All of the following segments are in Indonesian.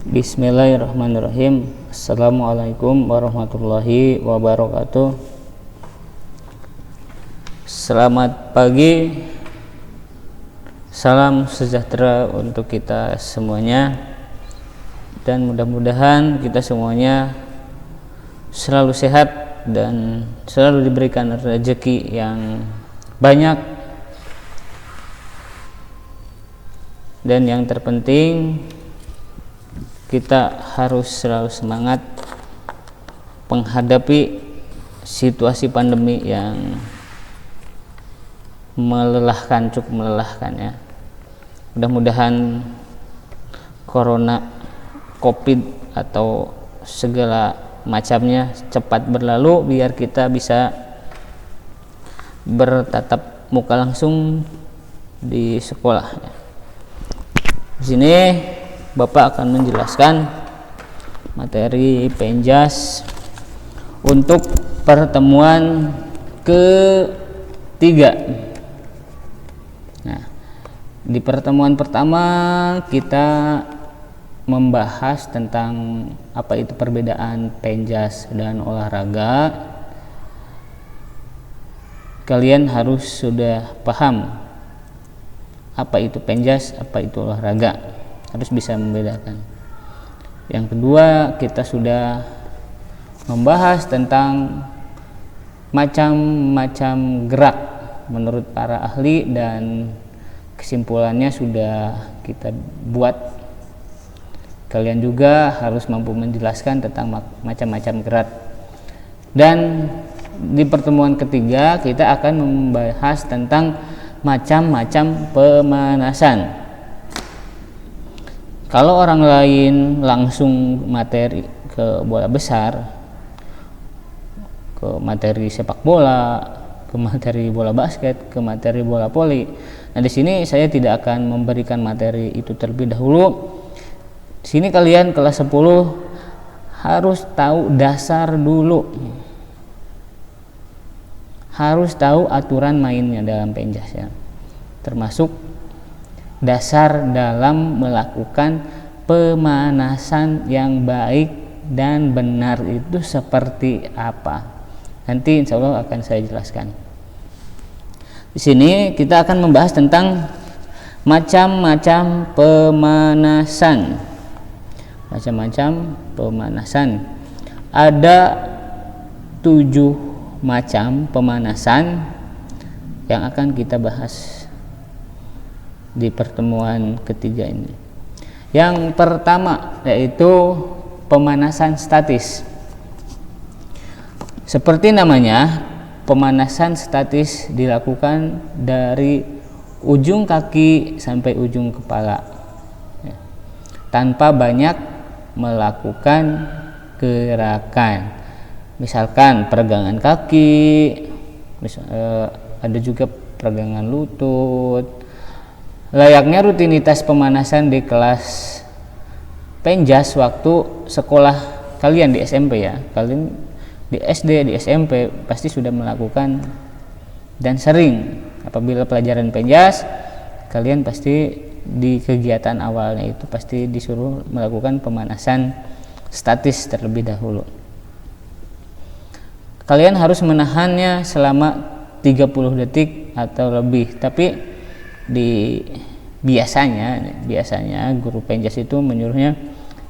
Bismillahirrahmanirrahim. Assalamualaikum warahmatullahi wabarakatuh. Selamat pagi. Salam sejahtera untuk kita semuanya. Dan mudah-mudahan kita semuanya selalu sehat dan selalu diberikan rezeki yang banyak. Dan yang terpenting, kita harus selalu semangat menghadapi situasi pandemi yang melelahkan, cukup melelahkan ya. Mudah-mudahan corona, covid atau segala macamnya cepat berlalu biar kita bisa bertatap muka langsung di sekolah. Di sini Bapak akan menjelaskan materi Penjas untuk pertemuan ketiga. Nah, di pertemuan pertama kita membahas tentang apa itu perbedaan Penjas dan olahraga. Kalian harus sudah paham apa itu Penjas, apa itu olahraga. Harus bisa membedakan. Yang kedua, kita sudah membahas tentang macam-macam gerak menurut para ahli dan kesimpulannya sudah kita buat. Kalian juga harus mampu menjelaskan tentang macam-macam gerak. Dan di pertemuan ketiga kita akan membahas tentang macam-macam pemanasan. Kalau orang lain langsung materi ke bola besar, ke materi sepak bola, ke materi bola basket, ke materi bola voli. Nah, di sini saya tidak akan memberikan materi itu terlebih dahulu. Di sini kalian kelas 10 harus tahu dasar dulu. Harus tahu aturan mainnya dalam Penjas ya. Termasuk dasar dalam melakukan pemanasan yang baik dan benar itu seperti apa. Nanti insya Allah akan saya jelaskan. Di sini kita akan membahas tentang macam-macam pemanasan. Macam-macam pemanasan. Ada 7 macam pemanasan yang akan kita bahas di pertemuan ketiga ini. Yang pertama yaitu pemanasan statis. Seperti namanya, pemanasan statis dilakukan dari ujung kaki sampai ujung kepala ya, tanpa banyak melakukan gerakan. Misalkan peregangan kaki, ada juga peregangan lutut. Layaknya rutinitas pemanasan di kelas Penjas waktu sekolah kalian di SMP ya. Kalian di SD, di SMP pasti sudah melakukan dan sering apabila pelajaran Penjas, kalian pasti di kegiatan awalnya itu pasti disuruh melakukan pemanasan statis terlebih dahulu. Kalian harus menahannya selama 30 detik atau lebih, tapi biasanya guru Penjas itu menyuruhnya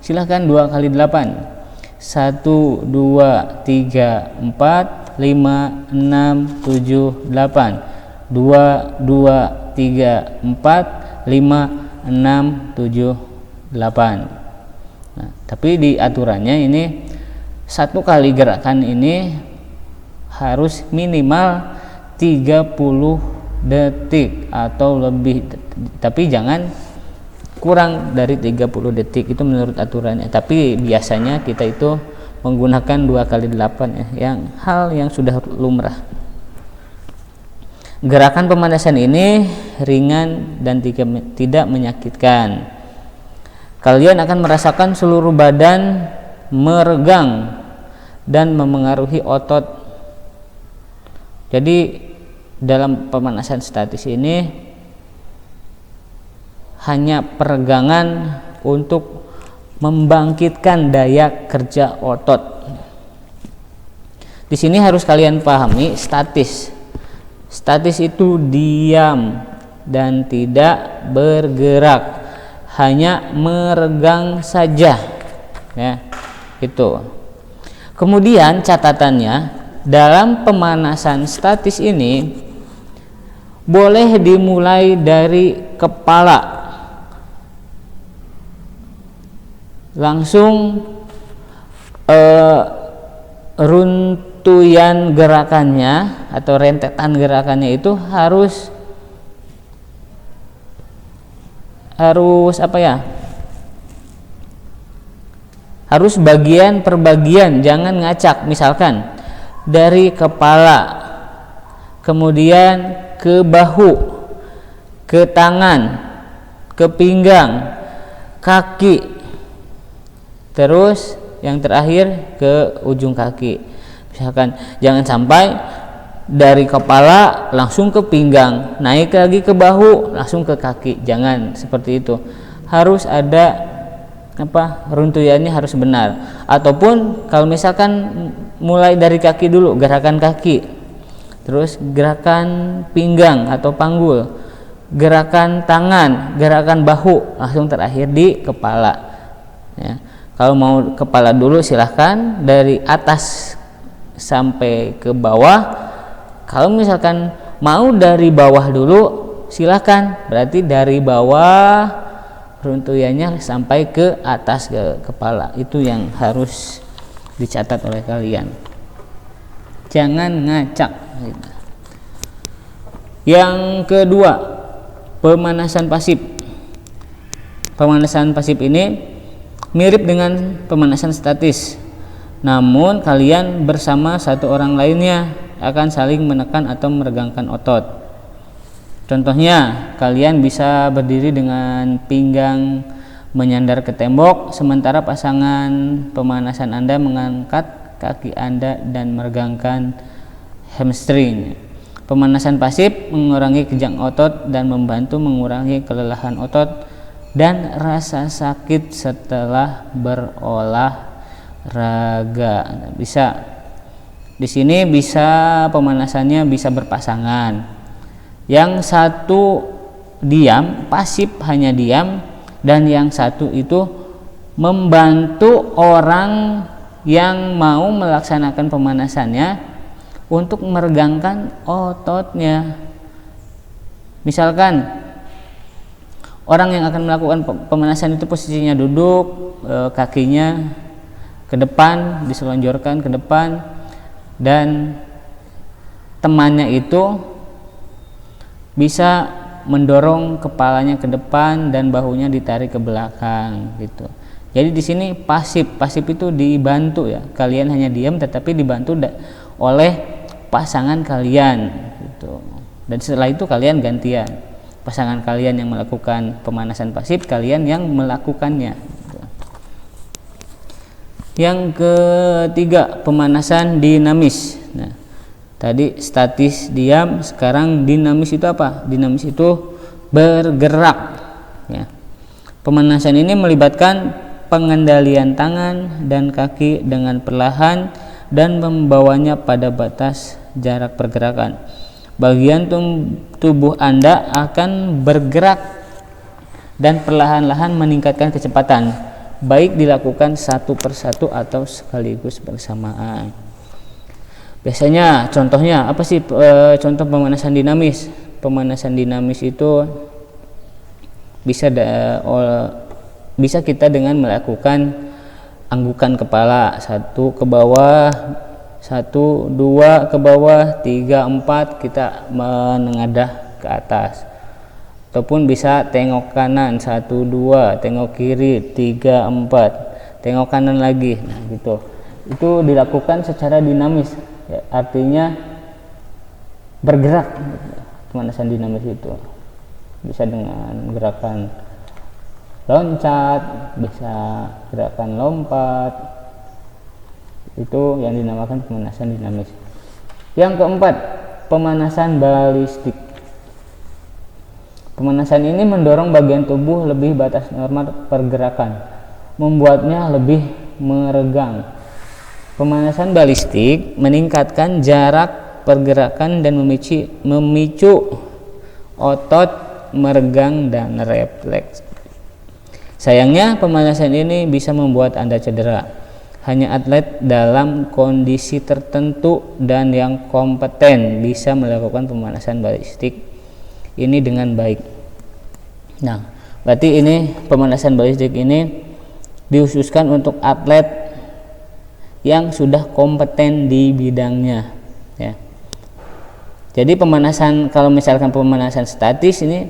silahkan 2 kali 8, 1, 2, 3, 4, 5, 6, 7, 8, 2, 2, 3, 4, 5, 6, 7, 8. Nah, tapi di aturannya ini 1 kali gerakan ini harus minimal 30 detik atau lebih, tapi jangan kurang dari 30 detik, itu menurut aturannya. Tapi biasanya kita itu menggunakan 2 kali 8 ya, hal yang sudah lumrah. Gerakan pemanasan ini ringan dan tidak menyakitkan. Kalian akan merasakan seluruh badan meregang dan memengaruhi otot. Jadi dalam pemanasan statis ini hanya peregangan untuk membangkitkan daya kerja otot. Di sini harus kalian pahami statis. Statis itu diam dan tidak bergerak, hanya meregang saja, ya, itu. Kemudian catatannya, dalam pemanasan statis ini boleh dimulai dari kepala, langsung runtuyan gerakannya atau rentetan gerakannya itu harus apa ya? Harus bagian per bagian, jangan ngacak. Misalkan dari kepala, kemudian ke bahu, ke tangan, ke pinggang, kaki, terus yang terakhir ke ujung kaki. Misalkan jangan sampai dari kepala langsung ke pinggang, naik lagi ke bahu, langsung ke kaki. Jangan seperti itu. Harus ada runtuyannya harus benar. Ataupun kalau misalkan mulai dari kaki dulu, gerakan kaki, terus gerakan pinggang atau panggul, gerakan tangan, gerakan bahu, langsung terakhir di kepala, ya. Kalau mau kepala dulu silahkan dari atas sampai ke bawah. Kalau misalkan mau dari bawah dulu silahkan, berarti dari bawah runtuyannya sampai ke atas ke kepala. Itu yang harus dicatat oleh kalian, jangan ngacak gitu. Yang kedua, pemanasan pasif. Pemanasan pasif ini mirip dengan pemanasan statis, namun kalian bersama satu orang lainnya akan saling menekan atau meregangkan otot. Contohnya, kalian bisa berdiri dengan pinggang menyandar ke tembok, sementara pasangan pemanasan Anda mengangkat kaki Anda dan meregangkan hamstring. Pemanasan pasif mengurangi kejang otot dan membantu mengurangi kelelahan otot dan rasa sakit setelah berolahraga. Bisa di sini bisa pemanasannya bisa berpasangan. Yang satu diam, pasif hanya diam, dan yang satu itu membantu orang yang mau melaksanakan pemanasannya untuk meregangkan ototnya. Misalkan orang yang akan melakukan pemanasan itu posisinya duduk, kakinya ke depan, diselonjorkan ke depan, dan temannya itu bisa mendorong kepalanya ke depan dan bahunya ditarik ke belakang gitu. Jadi di sini pasif itu dibantu, ya. Kalian hanya diam tetapi dibantu oleh pasangan kalian gitu. Dan setelah itu kalian gantian. Pasangan kalian yang melakukan pemanasan pasif, kalian yang melakukannya gitu. Yang ketiga, pemanasan dinamis. Nah, tadi statis diam, sekarang dinamis itu apa? Dinamis itu bergerak, ya. Pemanasan ini melibatkan pengendalian tangan dan kaki dengan perlahan dan membawanya pada batas jarak pergerakan. Bagian tubuh Anda akan bergerak dan perlahan-lahan meningkatkan kecepatan, baik dilakukan satu persatu atau sekaligus bersamaan. Biasanya contohnya apa sih contoh pemanasan dinamis? Pemanasan dinamis itu bisa kita dengan melakukan anggukan kepala, 1 ke bawah, 1, 2 ke bawah, 3, 4 kita menengadah ke atas. Ataupun bisa tengok kanan, 1, 2, tengok kiri, 3, 4, tengok kanan lagi. Nah, gitu. Itu dilakukan secara dinamis. Ya, artinya bergerak. Pemanasan dinamis itu bisa dengan gerakan loncat, bisa gerakan lompat. Itu yang dinamakan pemanasan dinamis. Yang keempat, pemanasan balistik. Pemanasan ini mendorong bagian tubuh lebih batas normal pergerakan, membuatnya lebih meregang. Pemanasan balistik meningkatkan jarak pergerakan dan memicu otot meregang dan refleks. Sayangnya pemanasan ini bisa membuat Anda cedera. Hanya atlet dalam kondisi tertentu dan yang kompeten bisa melakukan pemanasan balistik ini dengan baik. Nah, berarti ini pemanasan balistik ini dikhususkan untuk atlet yang sudah kompeten di bidangnya, ya. Jadi pemanasan, kalau misalkan pemanasan statis ini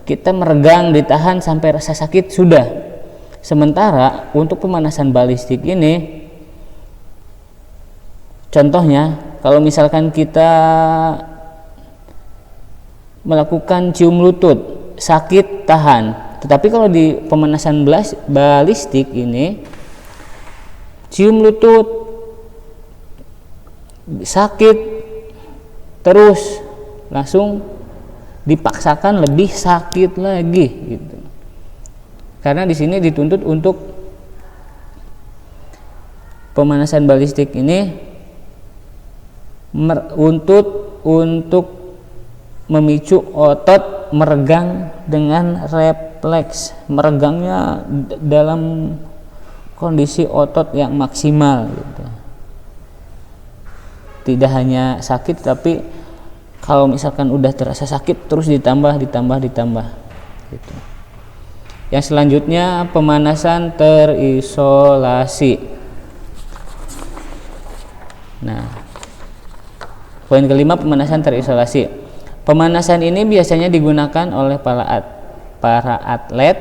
kita meregang, ditahan sampai rasa sakit sudah. Sementara untuk pemanasan balistik ini, contohnya kalau misalkan kita melakukan cium lutut, sakit, tahan. Tetapi kalau di pemanasan balistik ini, cium lutut, sakit, terus langsung dipaksakan lebih sakit lagi gitu. Karena di sini dituntut untuk pemanasan balistik ini untuk memicu otot meregang dengan refleks, meregangnya dalam kondisi otot yang maksimal gitu. Tidak hanya sakit, tapi kalau misalkan udah terasa sakit terus ditambah gitu. Yang selanjutnya pemanasan terisolasi. Nah, poin kelima, pemanasan terisolasi. Pemanasan ini biasanya digunakan oleh para atlet,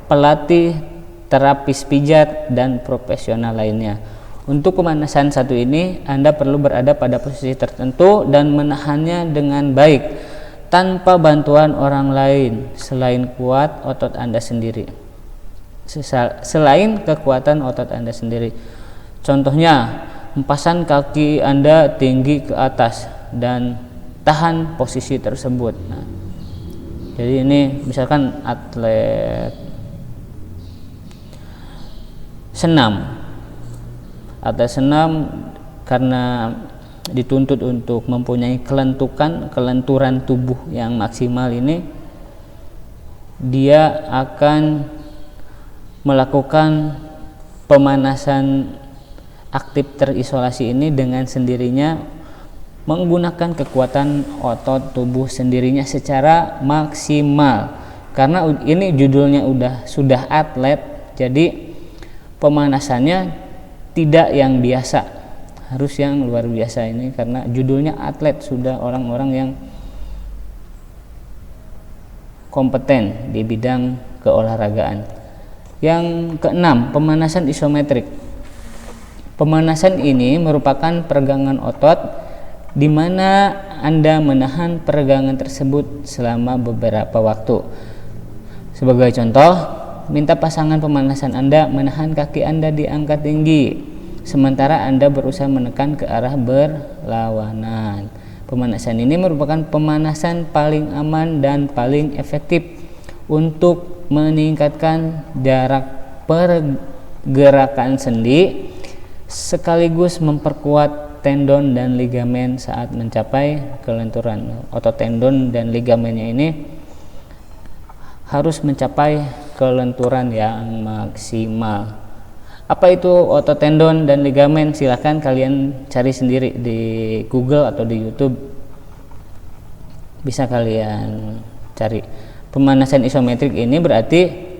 pelatih, terapis pijat, dan profesional lainnya. Untuk pemanasan satu ini, Anda perlu berada pada posisi tertentu dan menahannya dengan baik tanpa bantuan orang lain selain kekuatan otot Anda sendiri. Contohnya, hempasan kaki Anda tinggi ke atas dan tahan posisi tersebut. Nah, jadi ini misalkan atlet senam karena dituntut untuk mempunyai kelenturan tubuh yang maksimal ini, dia akan melakukan pemanasan aktif terisolasi ini dengan sendirinya menggunakan kekuatan otot tubuh sendirinya secara maksimal. Karena ini judulnya sudah atlet, jadi pemanasannya tidak yang biasa, harus yang luar biasa ini karena judulnya atlet, sudah orang-orang yang kompeten di bidang keolahragaan. Yang keenam, pemanasan isometrik. Pemanasan ini merupakan peregangan otot di mana Anda menahan peregangan tersebut selama beberapa waktu. Sebagai contoh, minta pasangan pemanasan Anda menahan kaki Anda diangkat tinggi, sementara Anda berusaha menekan ke arah berlawanan. Pemanasan ini merupakan pemanasan paling aman dan paling efektif untuk meningkatkan jarak pergerakan sendi, sekaligus memperkuat tendon dan ligamen saat mencapai kelenturan. Otot tendon dan ligamennya ini harus mencapai kelenturan yang maksimal. Apa itu otot tendon dan ligamen? Silahkan kalian cari sendiri di Google atau di YouTube, bisa kalian cari. Pemanasan isometrik ini berarti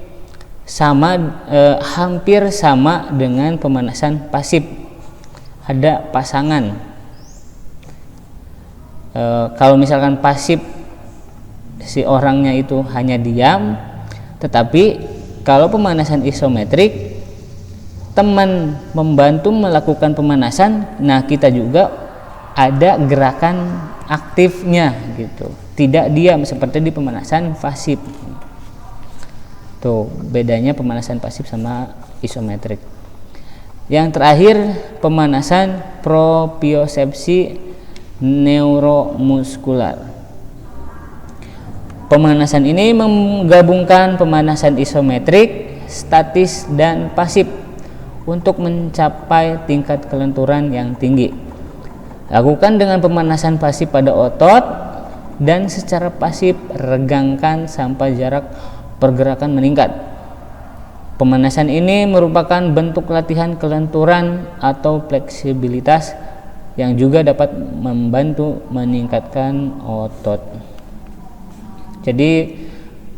hampir sama dengan pemanasan pasif. Ada pasangan. Kalau misalkan pasif, si orangnya itu hanya diam, tetapi kalau pemanasan isometrik, teman membantu melakukan pemanasan, nah kita juga ada gerakan aktifnya gitu, tidak diam seperti di pemanasan pasif. Tuh bedanya pemanasan pasif sama isometrik. Yang terakhir, pemanasan propriosepsi neuromuskular. Pemanasan ini menggabungkan pemanasan isometrik statis dan pasif untuk mencapai tingkat kelenturan yang tinggi. Lakukan dengan pemanasan pasif pada otot dan secara pasif regangkan sampai jarak pergerakan meningkat. Pemanasan ini merupakan bentuk latihan kelenturan atau fleksibilitas yang juga dapat membantu meningkatkan otot. Jadi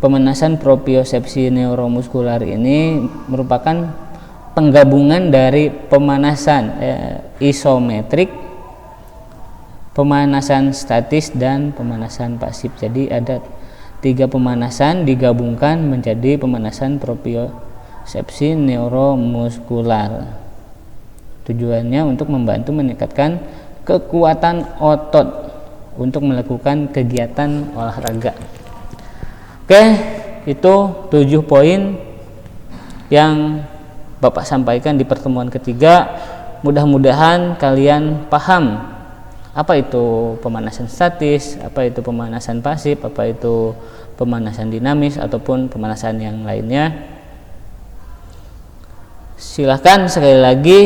pemanasan propriosepsi neuromuskular ini merupakan penggabungan dari pemanasan isometrik, pemanasan statis, dan pemanasan pasif. Jadi ada 3 pemanasan digabungkan menjadi pemanasan propriosepsi neuromuskular. Tujuannya untuk membantu meningkatkan kekuatan otot untuk melakukan kegiatan olahraga. Oke, itu 7 poin yang Bapak sampaikan di pertemuan ketiga. Mudah-mudahan kalian paham apa itu pemanasan statis, apa itu pemanasan pasif, apa itu pemanasan dinamis ataupun pemanasan yang lainnya. Silahkan sekali lagi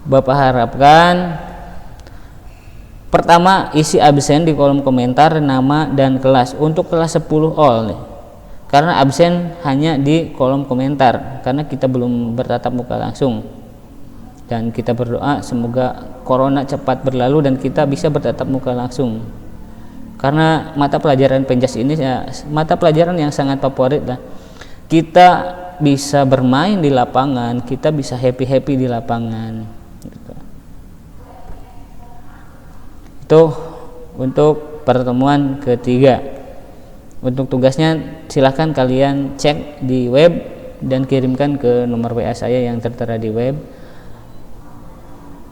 Bapak harapkan pertama isi absen di kolom komentar nama dan kelas untuk kelas 10 all nih. Karena absen hanya di kolom komentar karena kita belum bertatap muka langsung. Dan kita berdoa semoga corona cepat berlalu dan kita bisa bertatap muka langsung. Karena mata pelajaran Penjas ini ya, mata pelajaran yang sangat favorit lah. Kita bisa bermain di lapangan, kita bisa happy-happy di lapangan. Itu untuk pertemuan ketiga. Untuk tugasnya silahkan kalian cek di web dan kirimkan ke nomor WA saya yang tertera di web.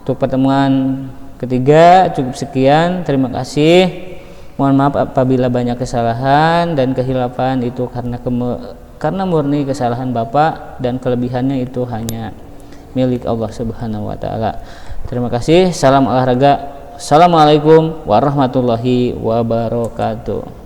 Untuk pertemuan ketiga cukup sekian. Terima kasih. Mohon maaf apabila banyak kesalahan dan kehilafan itu karena murni kesalahan Bapak, dan kelebihannya itu hanya milik Allah Subhanahu wa taala. Terima kasih. Salam olahraga. Assalamualaikum warahmatullahi wabarakatuh.